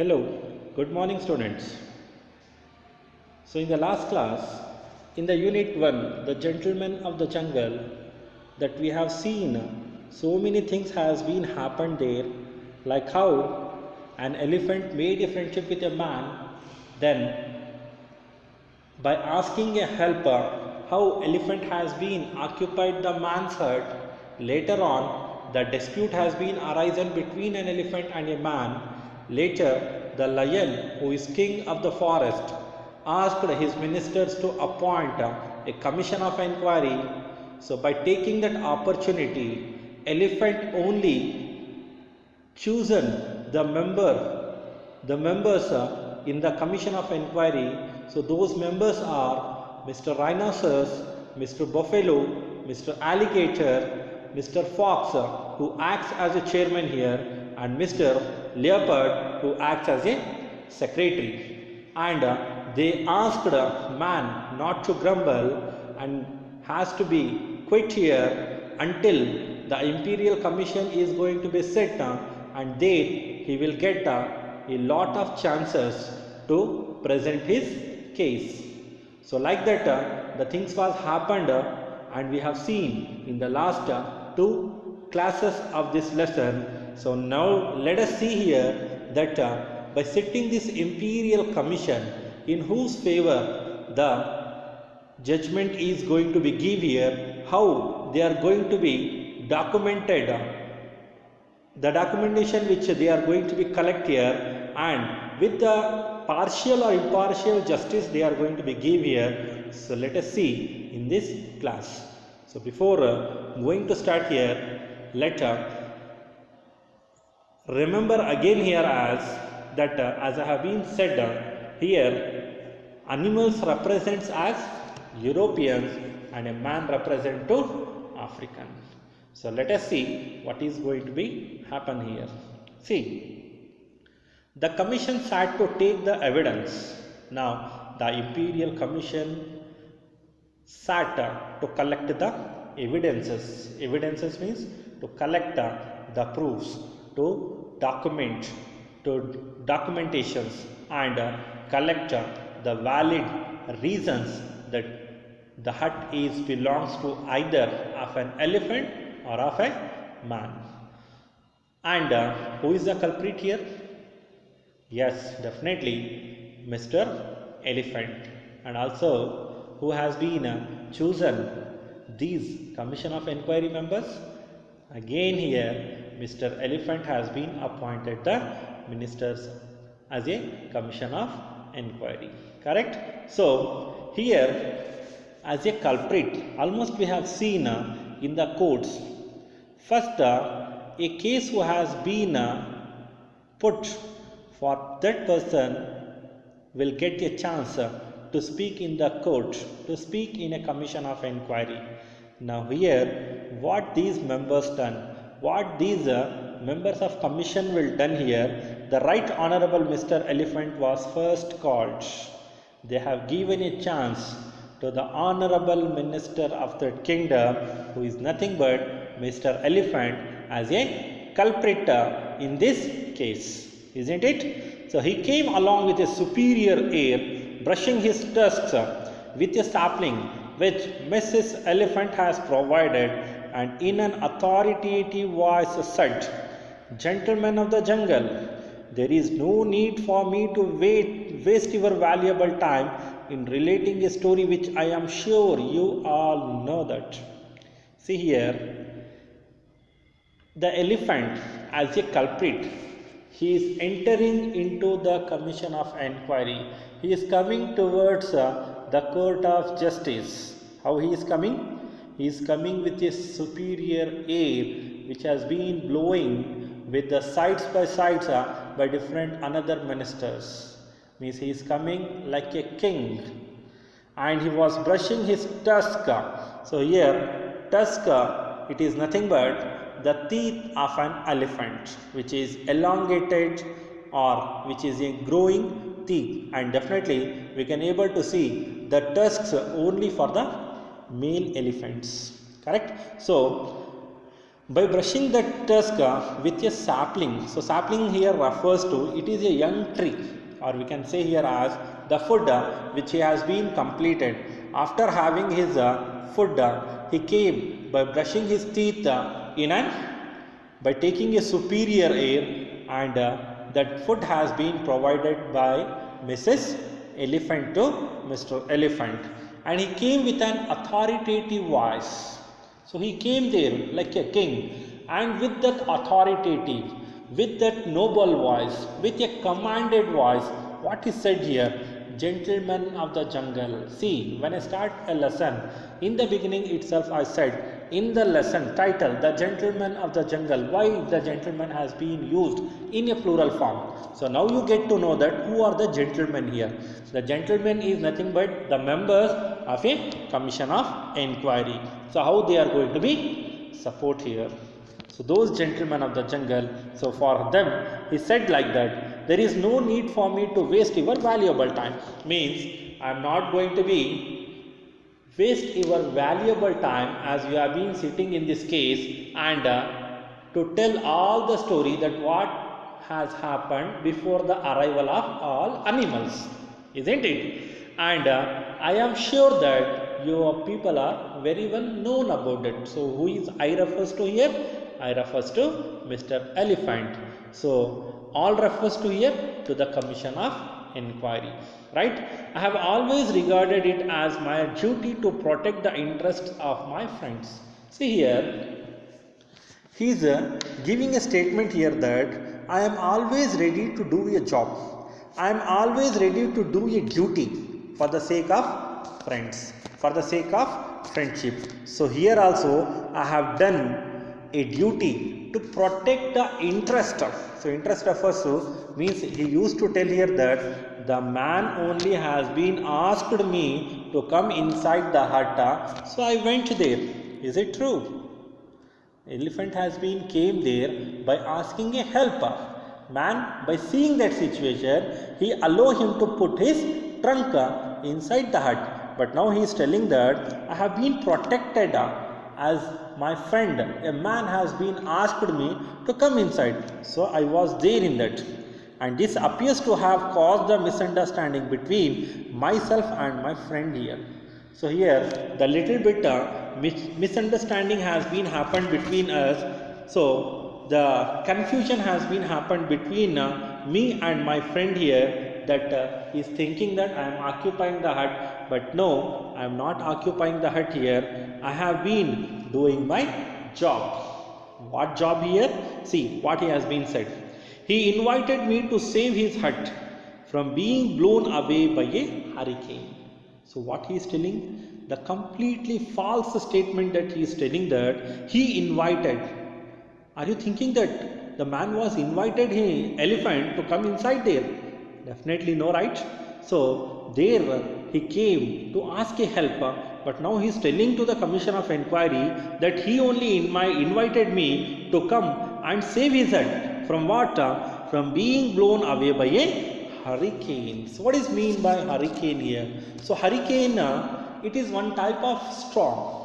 Hello, good morning students. So in the last class, in the unit 1, the gentleman of the jungle, that we have seen so many things has been happened there, like how an elephant made a friendship with a man, then by asking a helper how elephant has been occupied the man's hut, later on the dispute has been arisen between an elephant and a man. Later the lion, who is king of the forest, asked his ministers to appoint a commission of inquiry. So by taking that opportunity, elephant only chosen the members in the commission of inquiry. So those members are Mr. Rhinoceros, Mr. Buffalo, Mr. Alligator, Mr. Fox, who acts as a chairman here, and Mr. Leopard, who acts as a secretary. And they asked man not to grumble and has to be quit here until the imperial commission is going to be set, and then he will get a lot of chances to present his case. So like that the things was happened, and we have seen in the last two classes of this lesson. So now let us see here that by setting this imperial commission, in whose favor the judgment is going to be give here, how they are going to be documented, the documentation which they are going to be collect here, and with the partial or impartial justice they are going to be give here. So let us see in this class. So before going to start here, let remember again here as that as I have been said here, animals represents as Europeans and a man represent to African. So let us see what is going to be happen here. See, the commission sat to take the evidence. Now the imperial commission sat to collect the evidences. Evidences means to collect the proofs, to document, to documentations, and collect the valid reasons that the hut is belongs to either of an elephant or of a man. And who is the culprit here? Yes, definitely Mr. Elephant. And also who has been chosen these commission of inquiry members? Again here Mr. Elephant has been appointed the ministers as a commission of inquiry. Correct? So here as a culprit, almost we have seen in the courts. First, a case who has been put for that person will get a chance to speak in the court, to speak in a commission of inquiry. Now here, what these members done, what these members of commission will done here, the Right Honorable Mr. Elephant was first called. They have given a chance to the Honorable Minister of the Kingdom, who is nothing but Mr. Elephant, as a culprit in this case, isn't it? So he came along with a superior air, brushing his tusks with a sapling which Mrs. Elephant has provided, and in an authoritative voice said, "Gentlemen of the jungle, there is no need for me to waste your valuable time in relating a story which I am sure you all know that." See here, the elephant as a culprit, he is entering into the commission of inquiry. He is coming towards the court of justice. How he is coming? He is coming with a superior air which has been blowing with the sides by sides by different another ministers. Means he is coming like a king, and he was brushing his tusk. So here tusk, it is nothing but the teeth of an elephant, which is elongated or which is a growing teeth, and definitely we can able to see the tusks only for the male elephants. Correct? So by brushing the tusk with a sapling. So sapling here refers to, it is a young tree, or we can say here as the food which he has been completed. After having his food, he came by brushing his teeth by taking a superior air, and that food has been provided by Mrs. Elephant to Mr. Elephant, and he came with an authoritative voice. So he came there like a king, and with that authoritative, with that noble voice, with a commanded voice, what is said here? Gentlemen of the jungle. See, when I start a lesson, in the beginning itself I said, in the lesson title, the gentleman of the jungle, why the gentleman has been used in a plural form. So now you get to know that who are the gentlemen here. The gentleman is nothing but the members of a commission of inquiry. So how they are going to be support here. So those gentlemen of the jungle, so for them he said like that, there is no need for me to waste your valuable time. Means I am not going to be waste your valuable time as you have been sitting in this case, and to tell all the story that what has happened before the arrival of all animals, isn't it? And I am sure that your people are very well known about it. So who is I refers to here? I refers to Mr. Elephant. So all refers to here to the commission of inquiry, right? I have always regarded it as my duty to protect the interests of my friends. See here, he is giving a statement here that I am always ready to do a job. I am always ready to do a duty for the sake of friends, for the sake of friendship. So here also I have done a duty to protect the interest of. So interest refers to, means he used to tell here that the man only has been asked me to come inside the hut, so I went there. Is it true? Elephant has been came there by asking a help. Man, by seeing that situation, he allowed him to put his trunk inside the hut. But now he is telling that I have been protected as my friend, a man has been asked me to come inside. So I was there in that. And this appears to have caused the misunderstanding between myself and my friend here. So here the little bit misunderstanding has been happened between us. So the confusion has been happened between me and my friend here, that he is thinking that I am occupying the hut, but no, I am not occupying the hut here. I have been doing my job. What job here? See what he has been said. He invited me to save his hut from being blown away by a hurricane. So what he is telling? The completely false statement that he is telling, that he invited. Are you thinking that the man was invited elephant to come inside there? Definitely no, right? So there he came to ask a help, but now he is telling to the commission of inquiry that he only invited me to come and save his hut from what? From being blown away by a hurricane. So what is mean by hurricane here? So hurricane, it is one type of storm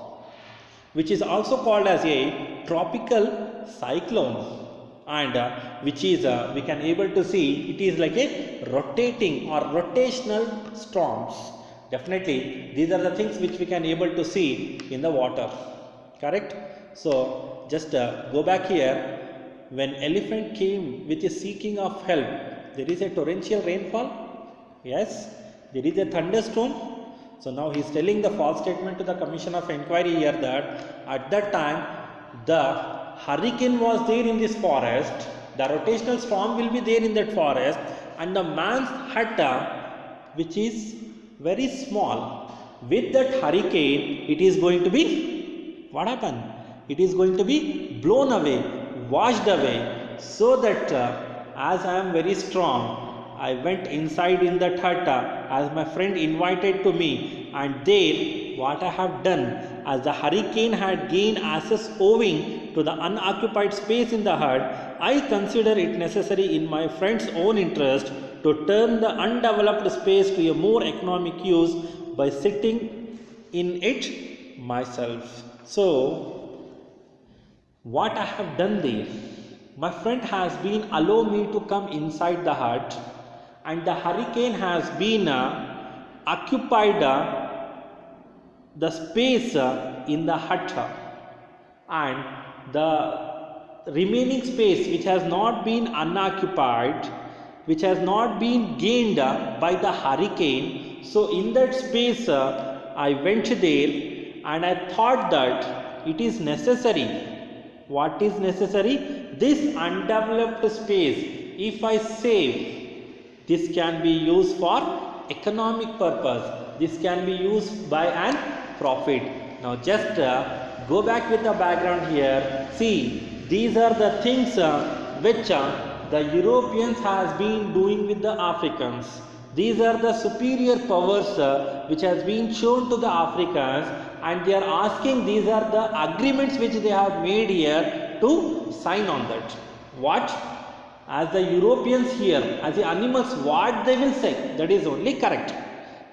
which is also called as a tropical cyclone, and which is we can able to see it is like a rotating or rotational storms. Definitely these are the things which we can able to see in the water, correct? So just go back here. When elephant came with a seeking of help, there is a torrential rainfall, yes, there is a thunderstorm. So now he is telling the false statement to the commission of inquiry here that at that time the hurricane was there in this forest, the rotational storm will be there in that forest, and the man's hut, which is very small, with that hurricane it is going to be, what happened? It is going to be blown away, washed away, so that as I am very strong, I went inside in that hut as my friend invited to me, and there what I have done, as the hurricane had gained access owing to the unoccupied space in the hut, I consider it necessary in my friend's own interest to turn the undeveloped space to a more economic use by sitting in it myself. So what I have done there. My friend has been allow me to come inside the hut, and the hurricane has been occupied the space in the hut, and the remaining space which has not been unoccupied, which has not been gained by the hurricane. So in that space I went there and I thought that it is necessary. What is necessary? This undeveloped space, if I save, this can be used for economic purpose. This can be used by an profit. Now just go back with the background here. See, these are the things which the Europeans has been doing with the Africans. These are the superior powers which has been shown to the Africans, and they are asking, these are the agreements which they have made here to sign on that. What? As the Europeans here, as the animals, what they will say, that is only correct.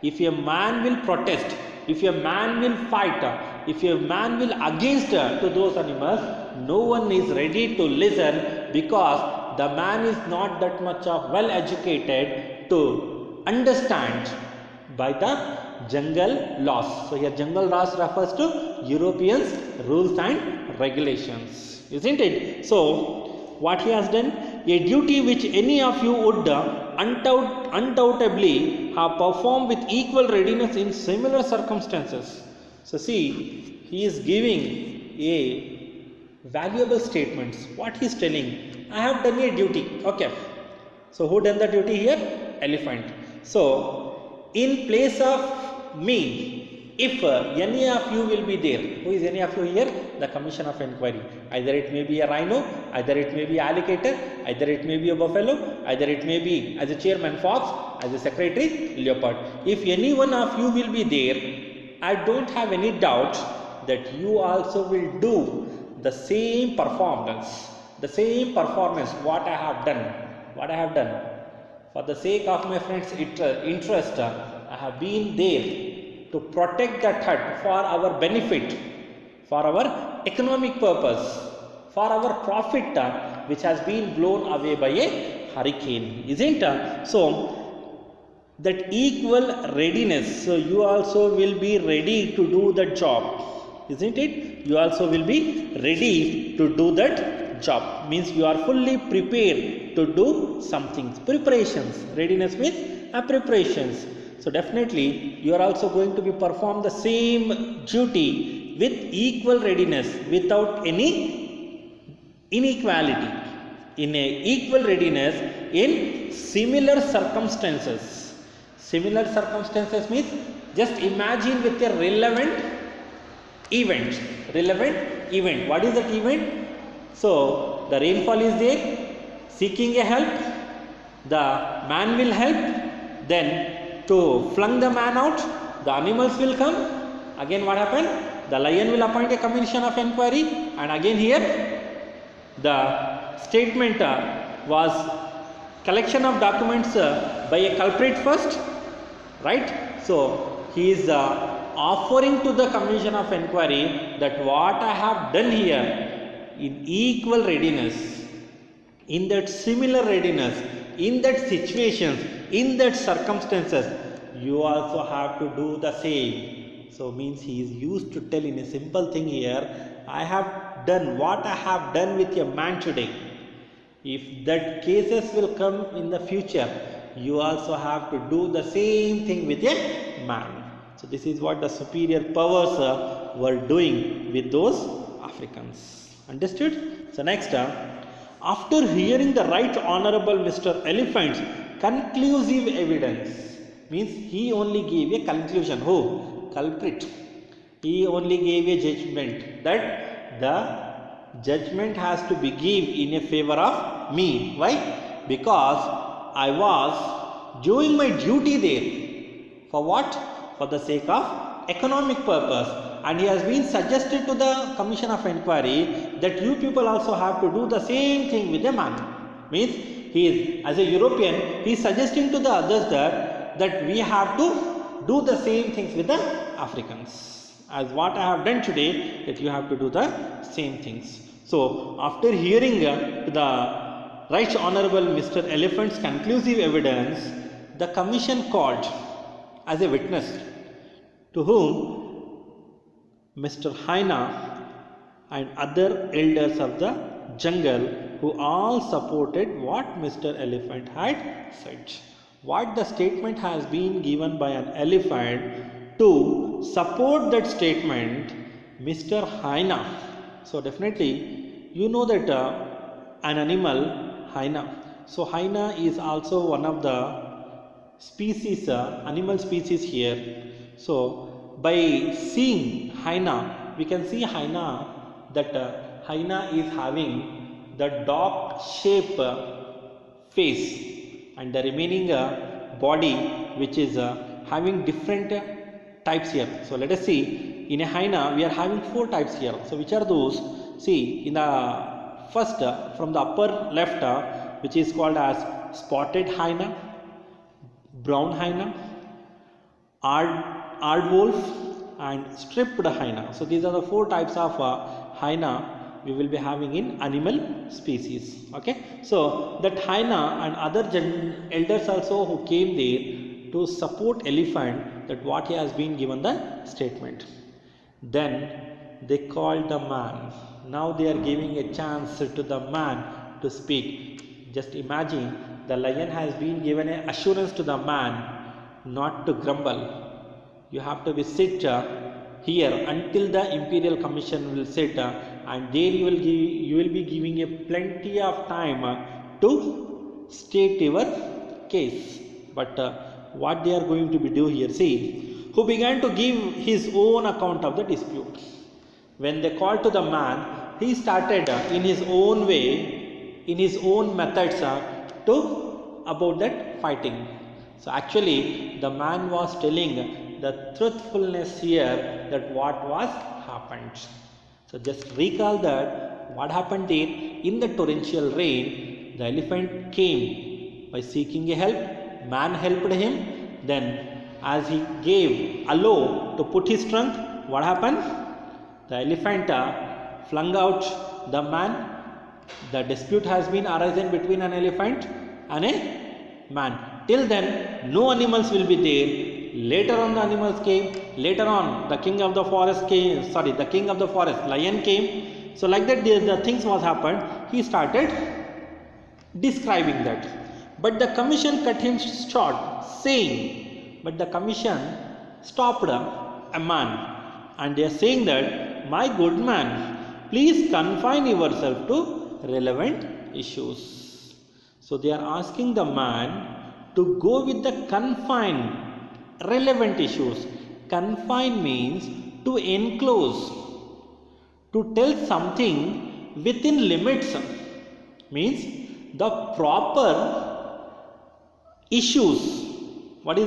If a man will protest, if a man will fight, if a man will against to those animals, no one is ready to listen, because the man is not that much of well educated to understand by the jungle laws. So here jungle laws refers to Europeans rules and regulations, isn't it? So what he has done, a duty which any of you would undoubtedly have performed with equal readiness in similar circumstances. So see, he is giving a valuable statements. What he is telling, I have done a duty. Okay, so who done the duty here? Elephant. So in place of me, if any of you will be there, who is any of you here? The commission of inquiry. Either it may be a rhino, either it may be alligator, either it may be a buffalo, either it may be as a chairman fox, as a secretary leopard. If any one of you will be there, I don't have any doubt that you also will do the same performance, what I have done. For the sake of my friend's interest, I have been there to protect that hut for our benefit, for our economic purpose, for our profit, which has been blown away by a hurricane, isn't it? So that equal readiness, so you also will be ready to do the job, isn't it? You also will be ready to do that job, means you are fully prepared to do something. Preparations, readiness means preparations. So definitely you are also going to be perform the same duty with equal readiness, without any inequality, in a equal readiness in similar circumstances. Similar circumstances means, just imagine with a relevant event. What is that event? So the rainfall is there, seeking a help, the man will help, then to flung the man out, the animals will come. Again what happened? The lion will appoint a commission of inquiry, and again here the statement was collection of documents by a culprit first, right? So he is offering to the commission of inquiry that what I have done here, in equal readiness, in that similar readiness, in that situation, in that circumstances, you also have to do the same. So means he is used to tell in a simple thing here, I have done what I have done with a man today. If that cases will come in the future, you also have to do the same thing with a man. So this is what the superior powers were doing with those Africans. Understood? So next, after hearing the Right Honorable Mr. Elephant's conclusive evidence, means he only gave a conclusion. Who? Culprit. He only gave a judgment, that the judgment has to be given in a favor of me. Why? Because I was doing my duty there. For what? For the sake of economic purpose. And he has been suggested to the commission of inquiry that you people also have to do the same thing with a man. Means he is, as a European, he is suggesting to the others that we have to do the same things with the Africans. As what I have done today, that you have to do the same things. So after hearing the Right Honorable Mr. Elephant's conclusive evidence, the commission called as a witness, to whom Mr. Haina and other elders of the jungle, who all supported what Mr. Elephant had said. What the statement has been given by an elephant, to support that statement, Mr. Haina. So definitely you know that an animal, hyena. So hyena is also one of the species, animal species here. So by seeing hyena, we can see hyena, that hyena is having the dog shape face, and the remaining body which is having different types here. So let us see, in a hyena we are having 4 types here. So which are those? See, in the first from the upper left, which is called as spotted hyena, brown hyena, aardwolf and stripped hyena. So these are the 4 types of hyena we will be having in animal species. Okay, so that hyena and other elders also who came there to support elephant, that what he has been given the statement. Then they called the man. Now they are giving a chance to the man to speak. Just imagine, the lion has been given an assurance to the man not to grumble. You have to be sit here until the imperial commission will sit, and there you will be giving a plenty of time to state your case. But what they are going to be do here, see, who began to give his own account of the dispute. When they called to the man, he started in his own way, in his own methods to about that fighting. So actually the man was telling the truthfulness here, that what was happened. So just recall that what happened there in the torrential rain, the elephant came by seeking a help, man helped him, then as he gave allow to put his trunk, what happened? The elephant flung out the man. The dispute has been arisen between an elephant and a man. Till then no animals will be there. Later on the animals came, later on the king of the forest came, the king of the forest, lion came. So like that the things was happened, he started describing that. But the commission cut him short, saying, but the commission stopped a man, and they are saying that, my good man, please confine yourself to relevant issues. So they are asking the man to go with the confined relevant issues. Confine means to enclose, to tell something within limits, means the proper issues. What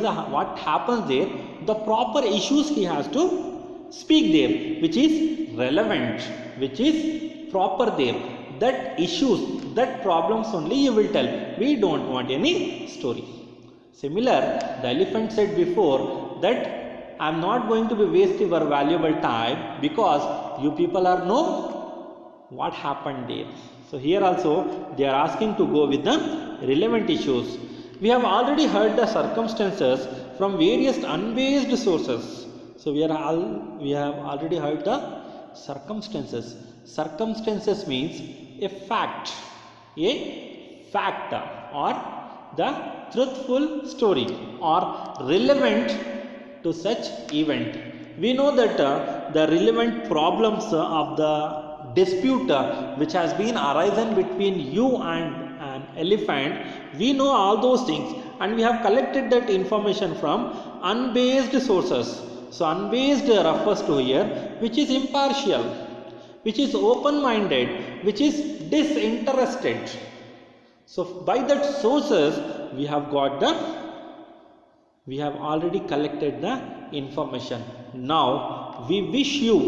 happens there? The proper issues he has to speak there, which is relevant, which is proper there. That issues, that problems only you will tell. We don't want any story. Similar, the elephant said before that I am not going to be waste your valuable time, because you people are know what happened there. So here also they are asking to go with the relevant issues. We have already heard the circumstances from various unbased sources. So we have already heard the circumstances. Circumstances means a fact or the truthful story or relevant to such event. We know that the relevant problems of the dispute which has been arisen between you and an elephant, we know all those things, and we have collected that information from unbased sources. So unbased refers to here which is impartial, which is open-minded, which is disinterested. So by that sources we have already collected the information. Now we wish you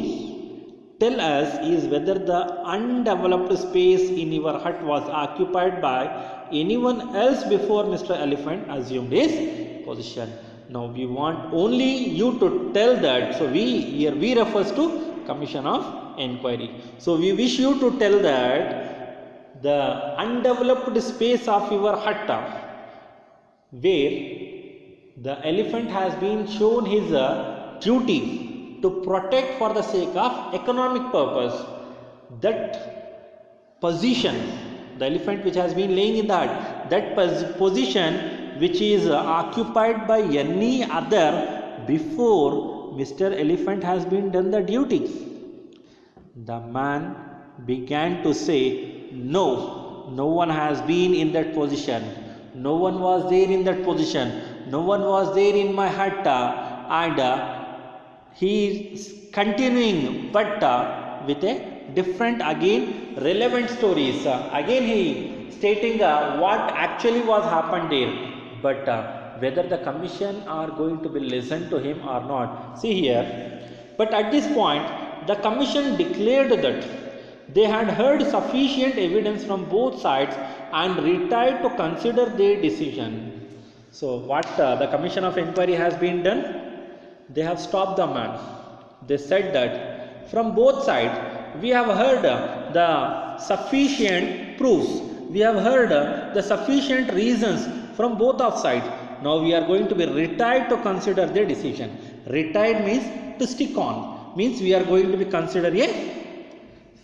tell us is whether the undeveloped space in your hut was occupied by anyone else before Mr. Elephant assumed his position. Now we want only you to tell that. So we refers to Commission of Enquiry. So we wish you to tell that the undeveloped space of your hut where the elephant has been shown his duty to protect for the sake of economic purpose, that position, the elephant which has been laying in the hut, that position which is occupied by any other before Mr. Elephant has been done the duty, the man began to say, no, no one has been in that position, no one was there in that position, no one was there in my hut, and he is continuing, but with a different, again relevant stories. Again he stating what actually was happened there, but whether the commission are going to be listened to him or not. See here, but at this point the commission declared that they had heard sufficient evidence from both sides and retired to consider their decision. So what the commission of inquiry has been done? They have stopped the man. They said that from both sides we have heard the sufficient proofs, we have heard the sufficient reasons from both of sides. Now we are going to be retired to consider their decision. Retired means to stick on, means we are going to be consider a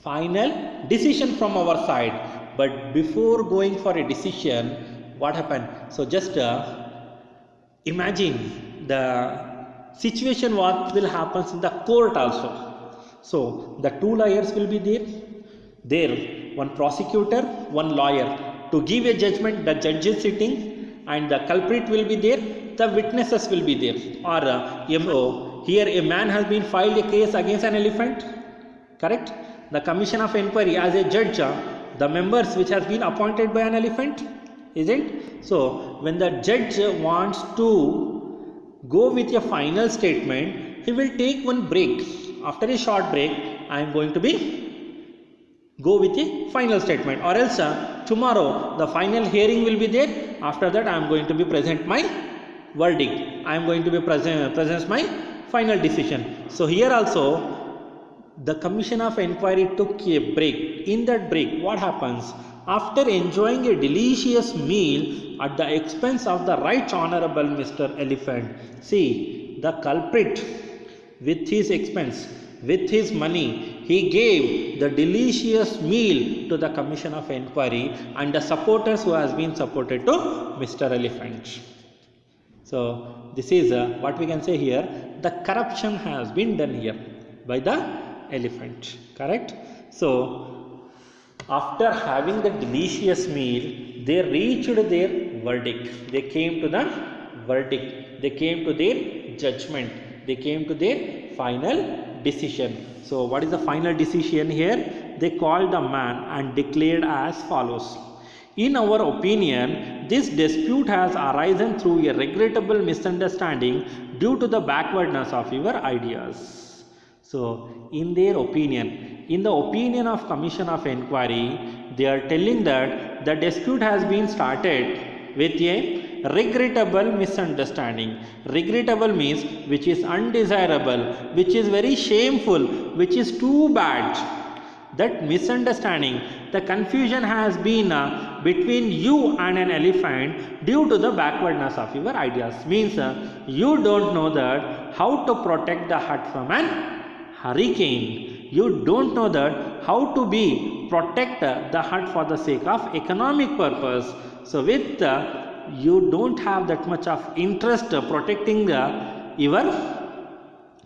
final decision from our side. But before going for a decision, what happened? So just imagine the situation what will happen in the court also. So the two lawyers will be there, one prosecutor, one lawyer, to give a judgment. The judge is sitting and the culprit will be there, the witnesses will be there. Or here a man has been filed a case against an elephant, correct? The commission of inquiry as a judge, the members which has been appointed by an elephant, isn't? So when the judge wants to go with a final statement, he will take one break. After a short break, I am going to go with a final statement, or else tomorrow the final hearing will be there. After that I am going to be present my verdict, I am going to be present my final decision. So here also the commission of inquiry took a break. In that break, what happens? After enjoying a delicious meal at the expense of the Right Honorable Mr. Elephant, see, the culprit with his expense, with his money, he gave the delicious meal to the commission of inquiry and the supporters who has been supported to Mr. Elephant. So this is what we can say here, the corruption has been done here by the elephant, correct? So after having the delicious meal, they reached their verdict. They came to the verdict, they came to their judgment, they came to their final decision. So what is the final decision here? They called the man and declared as follows: in our opinion, this dispute has arisen through a regrettable misunderstanding due to the backwardness of your ideas. So in their opinion, in the opinion of commission of inquiry, they are telling that the dispute has been started with a regrettable misunderstanding. Regrettable means which is undesirable, which is very shameful, which is too bad. That misunderstanding, the confusion has been between you and an elephant due to the backwardness of your ideas. Means you don't know that how to protect the hut from an hurricane. You don't know that how to be protect the hut for the sake of economic purpose. So with you don't have that much of interest protecting your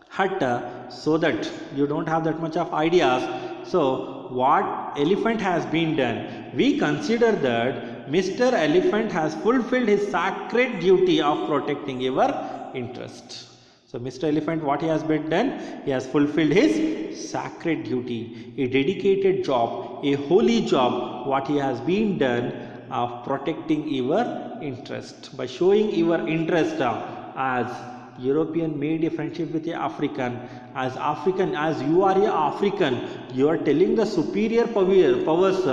hut, so that you don't have that much of ideas. So what elephant has been done? We consider that Mr. Elephant has fulfilled his sacred duty of protecting your interest. So Mr. Elephant, what he has been done? He has fulfilled his sacred duty, a dedicated job, a holy job, what he has been done of protecting your interest. By showing your interest as European made a friendship with a African, as you are a African, you are telling the superior powers,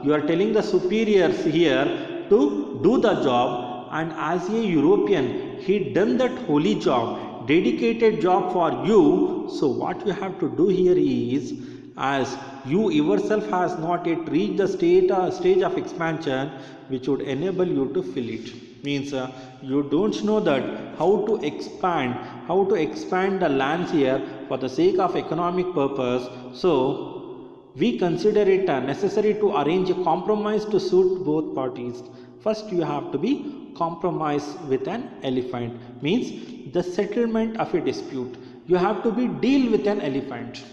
you are telling the superiors here to do the job, and as a European, he done that holy job, dedicated job for you. So what you have to do here is, as you yourself has not yet reached the stage of expansion which would enable you to fill it. Means you don't know that how to expand the lands here for the sake of economic purpose. So we consider it necessary to arrange a compromise to suit both parties. First you have to be compromise with an elephant, means the settlement of a dispute. You have to be deal with an elephant.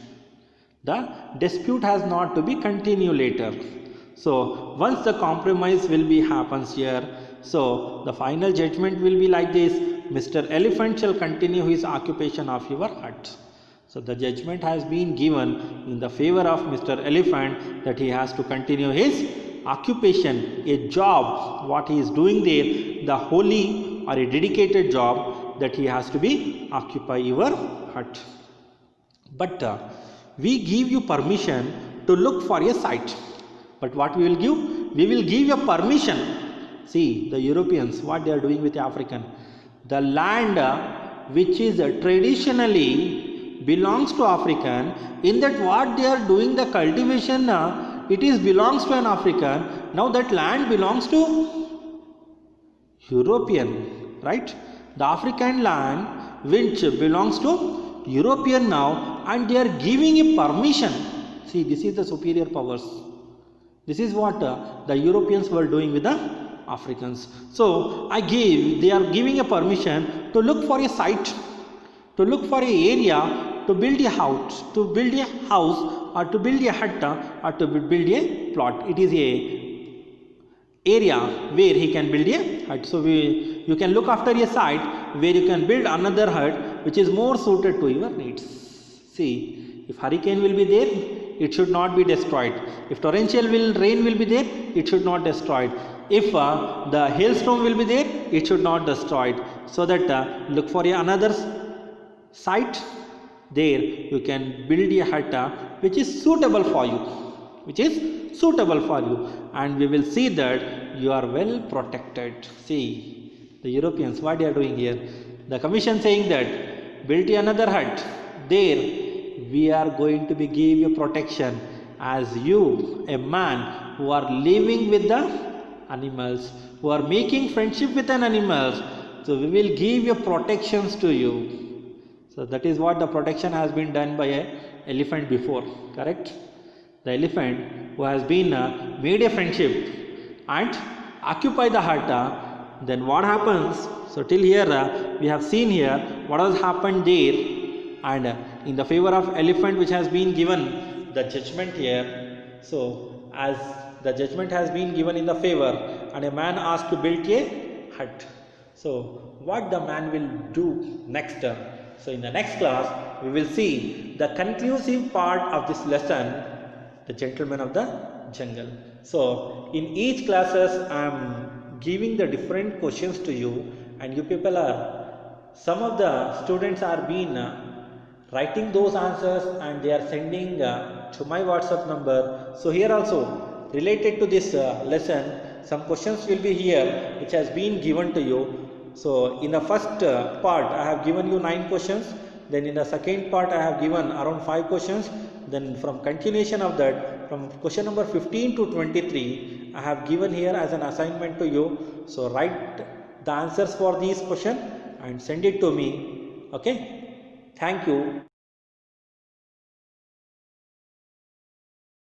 The dispute has not to be continue later. So once the compromise will be happens here, so the final judgment will be like this: Mr. Elephant shall continue his occupation of your hut. So the judgment has been given in the favor of Mr. Elephant that he has to continue his occupation, a job what he is doing there, the holy or a dedicated job that he has to be occupy your hut. But we give you permission to look for a site. But what we will give? We will give you permission. See the Europeans what they are doing with the African. The land which is traditionally belongs to African, in that what they are doing the cultivation it is belongs to an African. Now that land belongs to European, right? The African land which belongs to European now, and they are giving a permission. See, this is the superior powers. This is what the Europeans were doing with the Africans. So they are giving a permission to look for a site, to look for a area, to build a house, or to build a hut, or to build a plot. It is a area where he can build a hut. So you can look after a site where you can build another hut which is more suited to your needs. See, if hurricane will be there, it should not be destroyed. If torrential rain will be there, it should not destroyed. If the hailstorm will be there, it should not destroyed. So that look for another site. There you can build a hut which is suitable for you, and we will see that you are well protected. See the Europeans what they are doing here. The commission saying that build another hut. There we are going to be give you protection as you, a man who are living with the animals, who are making friendship with an animals. So we will give you protections to you. So that is what the protection has been done by an elephant before, correct? The elephant who has been made a friendship and occupy the hut, then what happens? So till here we have seen here what has happened there, and in the favor of elephant which has been given the judgment here. So as the judgment has been given in the favor, and a man asked to build a hut. So what the man will do next? So in the next class we will see the conclusive part of this lesson, the gentleman of the jungle. So in each classes I am giving the different questions to you, and you people some of the students are been writing those answers and they are sending to my WhatsApp number. So here also related to this lesson, some questions will be here which has been given to you. So in the first part I have given you 9 questions, then in the second part I have given around 5 questions, then from continuation of that, from question number 15 to 23 I have given here as an assignment to you. So write the answers for these questions and send it to me. Okay, thank you.